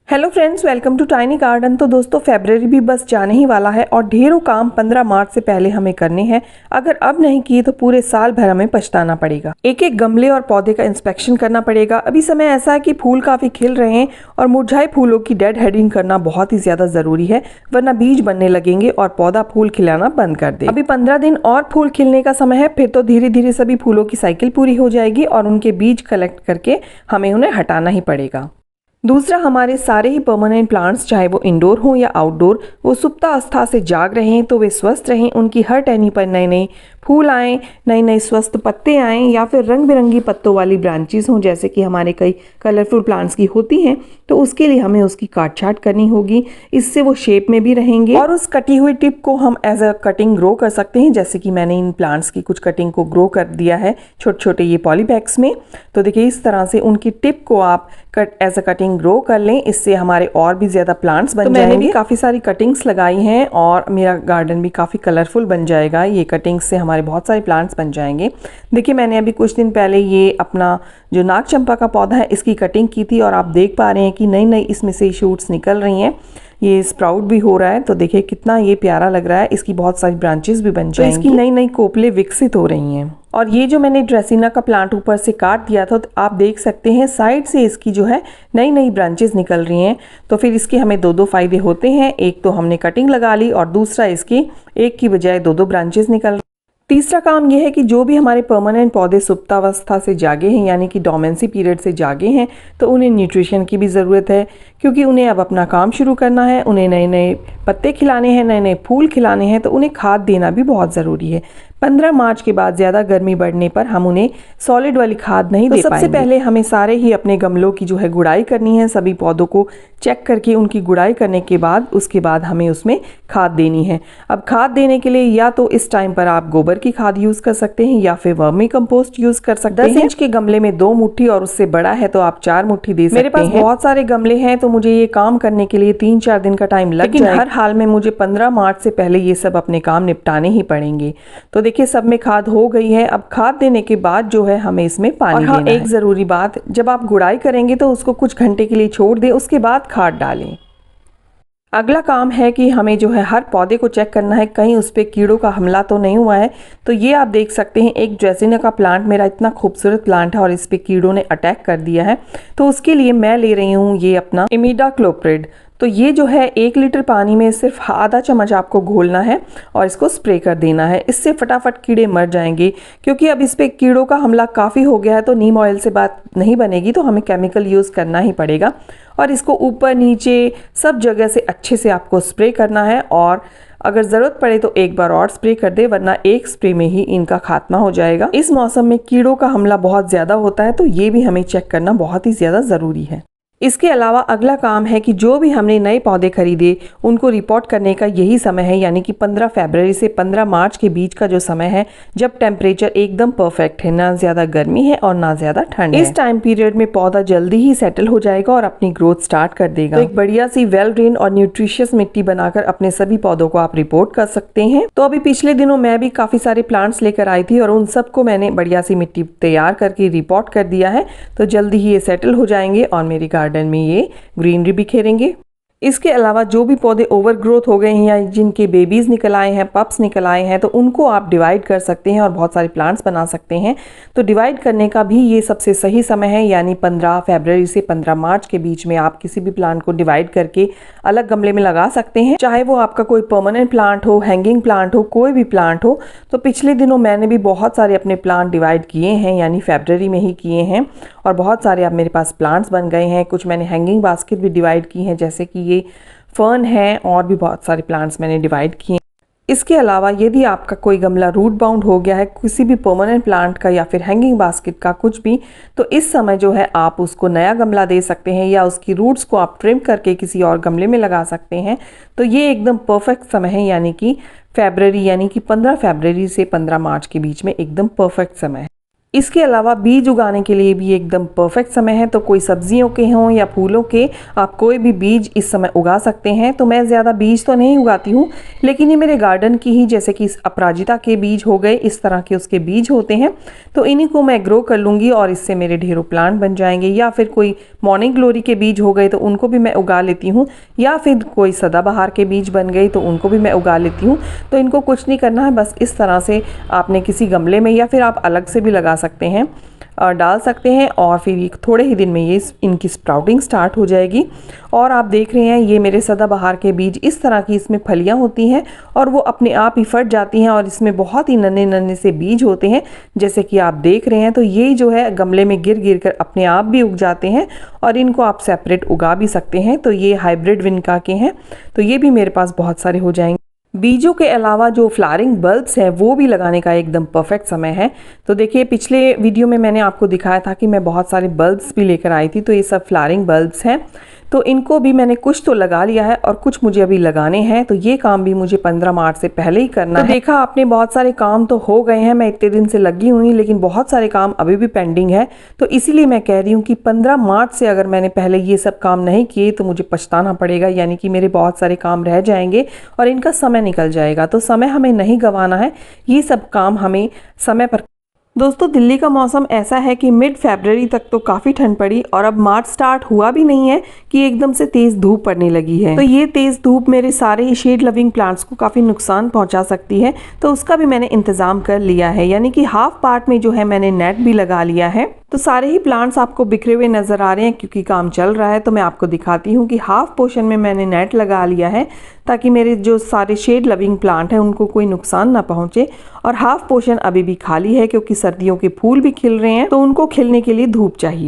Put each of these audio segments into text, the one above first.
Hello friends, welcome to tiny garden. तो दोस्तों, फरवरी भी बस जाने ही वाला है और ढेरों काम 15 मार्च से पहले हमें करने हैं। अगर अब नहीं किए तो पूरे साल भर हमें पछताना पड़ेगा। एक एक गमले और पौधे का इंस्पेक्शन करना पड़ेगा। अभी समय ऐसा है कि फूल काफी खिल रहे हैं और मुरझाए फूलों की डेड हेडिंग करना बहुत ही ज्यादा जरूरी है, वरना बीज बनने लगेंगे और पौधा फूल खिलाना बंद कर दे। अभी 15 दिन और फूल खिलने का समय है, फिर तो धीरे धीरे सभी फूलों की साइकिल पूरी हो जाएगी और उनके बीज कलेक्ट करके हमें उन्हें हटाना ही पड़ेगा। दूसरा, हमारे सारे ही परमानेंट प्लांट्स, चाहे वो इंडोर हो या आउटडोर, वो सुप्तावस्था से जाग रहे हैं तो वे स्वस्थ रहें। उनकी हर टहनी पर नए नए फूल आएँ, नए नए स्वस्थ पत्ते आएँ या फिर रंग बिरंगी पत्तों वाली ब्रांचेस हों, जैसे कि हमारे कई कलरफुल प्लांट्स की होती हैं। तो उसके लिए हमें उसकी काट छाट करनी होगी, इससे वो शेप में भी रहेंगे और उस कटी हुई टिप को हम एज अ कटिंग ग्रो कर सकते हैं। जैसे कि मैंने इन प्लांट्स की कुछ कटिंग को ग्रो कर दिया है छोटे छोटे ये पॉली बैग्स में। तो देखिए, इस तरह से उनकी टिप को आप एज अ कटिंग ग्रो कर लें, इससे हमारे और भी ज्यादा प्लांट्स बन जाएंगे। मैंने भी काफी सारी कटिंग्स लगाई हैं और मेरा गार्डन भी काफी कलरफुल बन जाएगा। ये कटिंग्स से हमारे बहुत सारे प्लांट्स बन जाएंगे। देखिए, मैंने अभी कुछ दिन पहले ये अपना जो नाग चंपा का पौधा है, इसकी कटिंग की थी और आप देख पा रहे हैं कि नई नई इसमें से शूट्स निकल रही हैं। ये स्प्राउट भी हो रहा है, तो देखिए कितना ये प्यारा लग रहा है। इसकी बहुत सारी ब्रांचेस भी बन जाएंगी, तो इसकी नई नई कोपले विकसित हो रही हैं। और ये जो मैंने ड्रेसिना का प्लांट ऊपर से काट दिया था, तो आप देख सकते हैं साइड से इसकी जो है नई नई ब्रांचेस निकल रही हैं। तो फिर इसके हमें दो दो फायदे होते हैं। एक तो हमने कटिंग लगा ली और दूसरा इसकी एक की बजाय दो दो ब्रांचेस निकल रही। तीसरा काम यह है कि जो भी हमारे परमानेंट पौधे सुप्तावस्था से जागे हैं, यानी कि डोमेंसी पीरियड से जागे हैं, तो उन्हें न्यूट्रिशन की भी ज़रूरत है, क्योंकि उन्हें अब अपना काम शुरू करना है। उन्हें नए नए पत्ते खिलाने हैं, नए नए फूल खिलाने हैं, तो उन्हें खाद देना भी बहुत ज़रूरी है। 15 मार्च के बाद ज़्यादा गर्मी बढ़ने पर हम उन्हें सॉलिड वाली खाद नहीं दे पाएंगे। सबसे पहले हमें सारे ही अपने गमलों की जो है गुड़ाई करनी है। सभी पौधों को चेक करके उनकी गुड़ाई करने के बाद उसके बाद हमें उसमें खाद देनी है। अब खाद देने के लिए या तो इस टाइम पर आप गोबर की खाद यूज़ कर सकते हैं या फिर वर्मी कंपोस्ट यूज़ कर सकते हैं। 10 इंच के गमले में 2 मुट्ठी और उससे बड़ा है तो आप 4 मुट्ठी दे सकते हैं। मेरे पास बहुत सारे गमले हैं, तो मुझे ये काम करने के लिए 3-4 दिन का टाइम लग जाएगा, लेकिन हर हाल में मुझे 15 मार्च से पहले ये सब अपने काम निपटाने ही पड़ेंगे। तो देखिए, सब में खाद हो गई है। अब खाद देने के बाद जो है हमें इसमें पानी देना है। एक जरूरी बात, जब आप गुड़ाई करेंगे तो उसको कुछ घंटे के लिए छोड़ दें, उसके बाद खाद डालें। अगला काम है कि हमें जो है हर पौधे को चेक करना है कहीं उस पर कीड़ों का हमला तो नहीं हुआ है। तो ये आप देख सकते हैं, एक ड्रेसिना का प्लांट, मेरा इतना खूबसूरत प्लांट है और इस पे कीड़ों ने अटैक कर दिया है। तो उसके लिए मैं ले रही हूँ ये अपना इमिडाक्लोप्रिड। तो ये जो है 1 लीटर पानी में सिर्फ आधा चम्मच आपको घोलना है और इसको स्प्रे कर देना है। इससे फटाफट कीड़े मर जाएंगे, क्योंकि अब इस पे कीड़ों का हमला काफ़ी हो गया है। तो नीम ऑयल से बात नहीं बनेगी, तो हमें केमिकल यूज़ करना ही पड़ेगा और इसको ऊपर नीचे सब जगह से अच्छे से आपको स्प्रे करना है। और अगर ज़रूरत पड़े तो एक बार और स्प्रे कर दे, वरना एक स्प्रे में ही इनका खात्मा हो जाएगा। इस मौसम में कीड़ों का हमला बहुत ज़्यादा होता है, तो ये भी हमें चेक करना बहुत ही ज़्यादा ज़रूरी है। इसके अलावा अगला काम है कि जो भी हमने नए पौधे खरीदे उनको रिपोर्ट करने का यही समय है, यानी कि 15 फरवरी से 15 मार्च के बीच का जो समय है, जब टेम्परेचर एकदम परफेक्ट है, ना ज़्यादा गर्मी है और ना ज़्यादा ठंड है। इस टाइम पीरियड में पौधा जल्दी ही सेटल हो जाएगा और अपनी ग्रोथ स्टार्ट कर देगा। तो एक बढ़िया सी वेल ड्रेन और न्यूट्रिशियस मिट्टी बनाकर अपने सभी पौधों को आप रिपोर्ट कर सकते हैं। तो अभी पिछले दिनों मैं भी काफ़ी सारे प्लांट्स लेकर आई थी और उन सबको मैंने बढ़िया सी मिट्टी तैयार करके रिपोर्ट कर दिया है। तो जल्दी ही ये सेटल हो जाएंगे और मेरे गार्डन में ये ग्रीनरी बिखेरेंगे। इसके अलावा जो भी पौधे ओवर ग्रोथ हो गए हैं या जिनके बेबीज निकल आए हैं, पप्स निकल आए हैं, तो उनको आप डिवाइड कर सकते हैं और बहुत सारे प्लांट्स बना सकते हैं। तो डिवाइड करने का भी ये सबसे सही समय है, यानी 15 फरवरी से 15 मार्च के बीच में आप किसी भी प्लांट को डिवाइड करके अलग गमले में लगा सकते हैं। चाहे वो आपका कोई परमानेंट प्लांट हो, हैंगिंग प्लांट हो, कोई भी प्लांट हो। तो पिछले दिनों मैंने भी बहुत सारे अपने प्लांट डिवाइड किए हैं, यानी फरवरी में ही किए हैं, और बहुत सारे अब मेरे पास प्लांट्स बन गए हैं। कुछ मैंने हैंगिंग बास्केट भी डिवाइड की हैं, जैसे कि ये फर्न है, और भी बहुत सारे प्लांट्स मैंने डिवाइड किए। इसके अलावा यदि आपका कोई गमला रूट बाउंड हो गया है किसी भी परमानेंट प्लांट का या फिर हैंगिंग बास्केट का कुछ भी, तो इस समय जो है आप उसको नया गमला दे सकते हैं या उसकी रूट्स को आप ट्रिम करके किसी और गमले में लगा सकते हैं। तो ये एकदम परफेक्ट समय है, यानी कि फरवरी, यानी कि 15 फरवरी से 15 मार्च के बीच में एकदम परफेक्ट समय है। इसके अलावा बीज उगाने के लिए भी एकदम परफेक्ट समय है। तो कोई सब्जियों के हों या फूलों के, आप कोई भी बीज इस समय उगा सकते हैं। तो मैं ज़्यादा बीज तो नहीं उगाती हूँ, लेकिन ये मेरे गार्डन की ही, जैसे कि अपराजिता के बीज हो गए, इस तरह के उसके बीज होते हैं, तो इन्हीं को मैं ग्रो कर लूँगी और इससे मेरे ढेरों प्लांट बन जाएंगे। या फिर कोई मॉर्निंग ग्लोरी के बीज हो गए तो उनको भी मैं उगा लेती हूँ, या फिर कोई सदाबहार के बीज बन गए तो उनको भी मैं उगा लेती हूँ। तो इनको कुछ नहीं करना है, बस इस तरह से आपने किसी गमले में या फिर आप अलग से भी लगा सकते हैं, डाल सकते हैं, और फिर थोड़े ही दिन में ये इनकी स्प्राउटिंग स्टार्ट हो जाएगी। और आप देख रहे हैं ये मेरे सदाबहार के बीज, इस तरह की इसमें फलियां होती हैं और वो अपने आप ही फट जाती हैं, और इसमें बहुत ही नन्हे नन्हे से बीज होते हैं, जैसे कि आप देख रहे हैं। तो ये जो है गमले में गिर गिर कर अपने आप भी उग जाते हैं, और इनको आप सेपरेट उगा भी सकते हैं। तो ये हाइब्रिड विनका के हैं, तो ये भी मेरे पास बहुत सारे हो जाएंगे। बीजों के अलावा जो फ्लावरिंग बल्ब्स हैं वो भी लगाने का एकदम परफेक्ट समय है। तो देखिए, पिछले वीडियो में मैंने आपको दिखाया था कि मैं बहुत सारे बल्ब्स भी लेकर आई थी, तो ये सब फ्लावरिंग बल्ब्स हैं। तो इनको भी मैंने कुछ तो लगा लिया है और कुछ मुझे अभी लगाने हैं। तो ये काम भी मुझे 15 मार्च से पहले ही करना है। देखा आपने, बहुत सारे काम तो हो गए हैं, मैं इतने दिन से लगी हुई, लेकिन बहुत सारे काम अभी भी पेंडिंग है। तो इसीलिए मैं कह रही हूँ कि 15 मार्च से अगर मैंने पहले ये सब काम नहीं किए तो मुझे पछताना पड़ेगा, यानी कि मेरे बहुत सारे काम रह जाएंगे और इनका समय निकल जाएगा। तो समय हमें नहीं गंवाना है, ये सब काम हमें समय पर। दोस्तों, दिल्ली का मौसम ऐसा है कि मिड फरवरी तक तो काफ़ी ठंड पड़ी, और अब मार्च स्टार्ट हुआ भी नहीं है कि एकदम से तेज़ धूप पड़ने लगी है। तो ये तेज़ धूप मेरे सारे ही शेड लविंग प्लांट्स को काफ़ी नुकसान पहुंचा सकती है, तो उसका भी मैंने इंतज़ाम कर लिया है, यानी कि हाफ पार्ट में जो है मैंने नेट भी लगा लिया है। तो सारे ही प्लांट्स आपको बिखरे हुए नज़र आ रहे हैं क्योंकि काम चल रहा है। तो मैं आपको दिखाती हूँ कि हाफ पोर्शन में मैंने नेट लगा लिया है, ताकि मेरे जो सारे शेड लविंग प्लांट हैं उनको कोई नुकसान ना पहुँचे। और हाफ पोर्शन अभी भी खाली है क्योंकि सर्दियों के फूल भी खिल रहे हैं, तो उनको खिलने के लिए धूप चाहिए।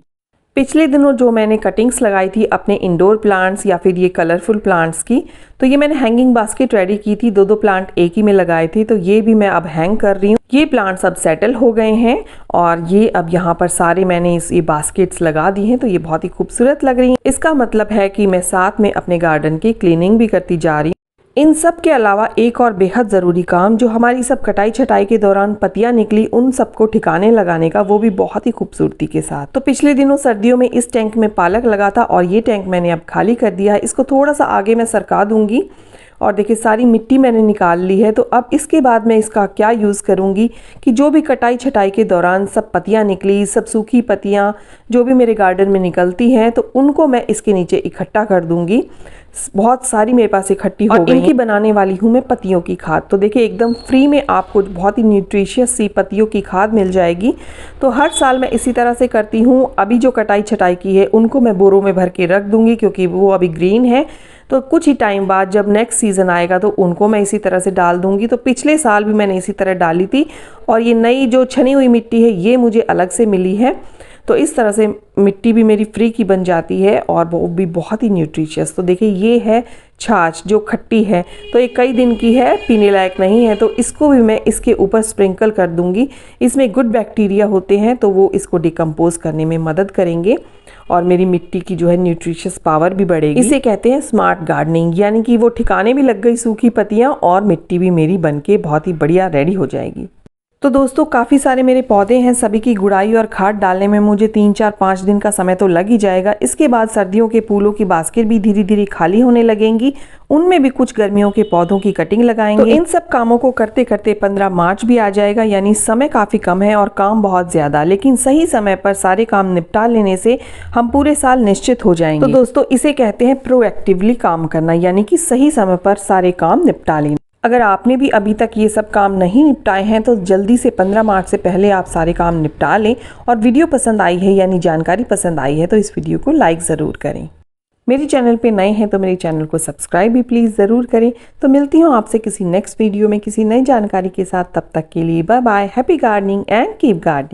पिछले दिनों जो मैंने कटिंग्स लगाई थी अपने इंडोर प्लांट्स या फिर ये कलरफुल प्लांट्स की, तो ये मैंने हैंगिंग बास्केट रेडी की थी, दो प्लांट एक ही में लगाए थे। तो ये भी मैं अब हैंग कर रही हूँ। ये प्लांट्स अब सेटल हो गए हैं और ये अब यहाँ पर सारे मैंने ये बास्केट्स लगा दी हैं, तो ये बहुत ही खूबसूरत लग रही हैं। इसका मतलब है कि मैं साथ में अपने गार्डन की क्लीनिंग भी करती जा रही हूँ। इन सब के अलावा एक और बेहद ज़रूरी काम, जो हमारी सब कटाई छटाई के दौरान पत्तियां निकली उन सबको ठिकाने लगाने का, वो भी बहुत ही खूबसूरती के साथ। तो पिछले दिनों सर्दियों में इस टैंक में पालक लगा था और ये टैंक मैंने अब खाली कर दिया है। इसको थोड़ा सा आगे मैं सरका दूंगी, और देखिए सारी मिट्टी मैंने निकाल ली है। तो अब इसके बाद मैं इसका क्या यूज़ करूँगी कि जो भी कटाई छटाई के दौरान सब पत्तियाँ निकली, सब सूखी पत्तियाँ जो भी मेरे गार्डन में निकलती हैं, तो उनको मैं इसके नीचे इकट्ठा कर दूंगी। बहुत सारी मेरे पास इकट्ठी हो गई। इनकी बनाने वाली हूँ मैं पत्तियों की खाद। तो देखिए एकदम फ्री में आपको बहुत ही न्यूट्रिशियस सी पत्तियों की खाद मिल जाएगी। तो हर साल मैं इसी तरह से करती हूँ। अभी जो कटाई छटाई की है उनको मैं बोरों में भर के रख दूंगी क्योंकि वो अभी ग्रीन है। तो कुछ ही टाइम बाद जब नेक्स्ट सीज़न आएगा तो उनको मैं इसी तरह से डाल दूंगी। तो पिछले साल भी मैंने इसी तरह डाली थी, और ये नई जो छनी हुई मिट्टी है ये मुझे अलग से मिली है। तो इस तरह से मिट्टी भी मेरी फ्री की बन जाती है और वो भी बहुत ही न्यूट्रिशियस। तो देखिए ये है छाछ जो खट्टी है, तो ये कई दिन की है, पीने लायक नहीं है, तो इसको भी मैं इसके ऊपर स्प्रिंकल कर दूंगी। इसमें गुड बैक्टीरिया होते हैं तो वो इसको डिकम्पोज करने में मदद करेंगे और मेरी मिट्टी की जो है न्यूट्रिशियस पावर भी बढ़ेगी। इसे कहते हैं स्मार्ट गार्डनिंग, यानी कि वो ठिकाने भी लग गई सूखी पत्तियां और मिट्टी भी मेरी बनके बहुत ही बढ़िया रेडी हो जाएगी। तो दोस्तों काफ़ी सारे मेरे पौधे हैं, सभी की गुड़ाई और खाद डालने में मुझे 3-4-5 दिन का समय तो लग ही जाएगा। इसके बाद सर्दियों के फूलों की बास्केट भी धीरे धीरे खाली होने लगेंगी, उनमें भी कुछ गर्मियों के पौधों की कटिंग लगाएंगे। तो इन सब कामों को करते करते 15 मार्च भी आ जाएगा, यानी समय काफ़ी कम है और काम बहुत ज़्यादा, लेकिन सही समय पर सारे काम निपटा लेने से हम पूरे साल निश्चित हो जाएंगे। तो दोस्तों इसे कहते हैं प्रोएक्टिवली काम करना, यानी कि सही समय पर सारे काम निपटा लेना। अगर आपने भी अभी तक ये सब काम नहीं निपटाए हैं तो जल्दी से 15 मार्च से पहले आप सारे काम निपटा लें। और वीडियो पसंद आई है यानी जानकारी पसंद आई है तो इस वीडियो को लाइक ज़रूर करें। मेरे चैनल पे नए हैं तो मेरे चैनल को सब्सक्राइब भी प्लीज़ ज़रूर करें। तो मिलती हूँ आपसे किसी नेक्स्ट वीडियो में किसी नई जानकारी के साथ। तब तक के लिए bye bye, happy gardening and keep gardening.